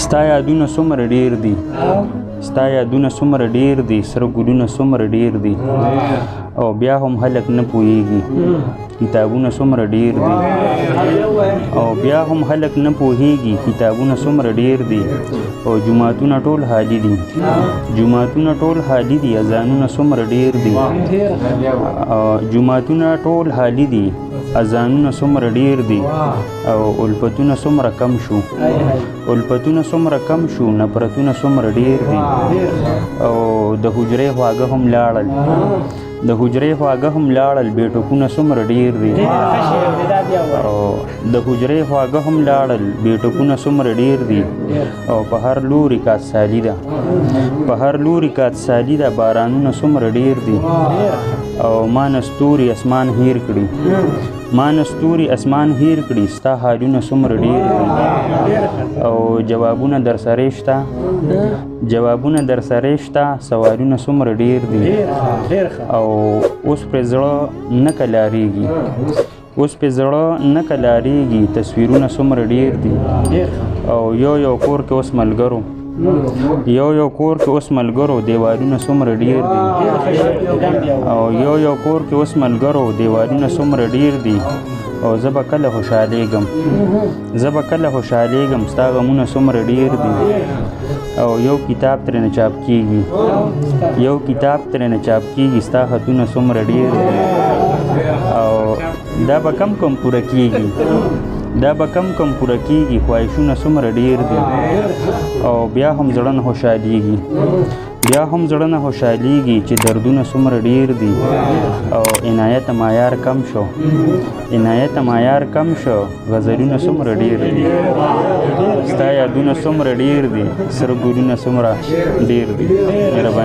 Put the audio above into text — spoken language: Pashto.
ستا یادونه څومره ډېر دي ستا یادونه څومره ډېر دي سره ګلونه څومره ډېر دي او بیا هم خلک نه پوهېږي کتابونه څومره ډېر دي او بیا هم خلک نه پوهېږي کتابونه څومره ډېر دي او جوماتونه ټول خالي دي جوماتونه ټول خالي دي اذانونه څومره ډېر دي جوماتونه ټول خالي دي اذانونه څومره ډېر دي او الفتونه څومره کم شو الفتونه څومره کم شو نفرتونه څومره ډېر دي او د حجرې خواږه هم لاړل د حجرې خواږه هم لاړل بیټکونه څومره ډېر دي او د حجرې خواږه هم لاړل بیټکونه څومره ډېر دي او په هر لوري کاتسالي ده په هر لوري کاتسالي ده بارانونه څومره ډېر دي او ما نستوري اسمان هیر کړي ما نستوري اسمان هیر کړي ستا حالونه څومره ډېر دي او جوابونه در سره شته جوابونه در سره شته سوالونه څومره ډېر دي او اوس پرې زړه نه کلاریږي اوس پې زړه نه کلاریږي تصویرونه څومره ډېر دي او یو کور کې اوس ملګرو یو کور کې اوس ملګرو دیوالونه څومره ډېر دي او یو کور کې اوس ملګرو دیوالونه څومره ډېر دي او زه به کله خوشحالېږم ستا غمونه څومره ډېر دي او یو کتاب ترېنه چاپ کېږي ستا خطونه څومره ډېر دي او دا به کم پوره کېږي خواهشونه څومره ډېر دي او بیا هم زړه نه خوشحالېږي چې دردونه څومره ډېر دي او عنایت معیار کم شو غزلونه څومره ډېر دي ستا یادونه څومره ډېر دي سره ګلونه څومره ډېر دي مهرباني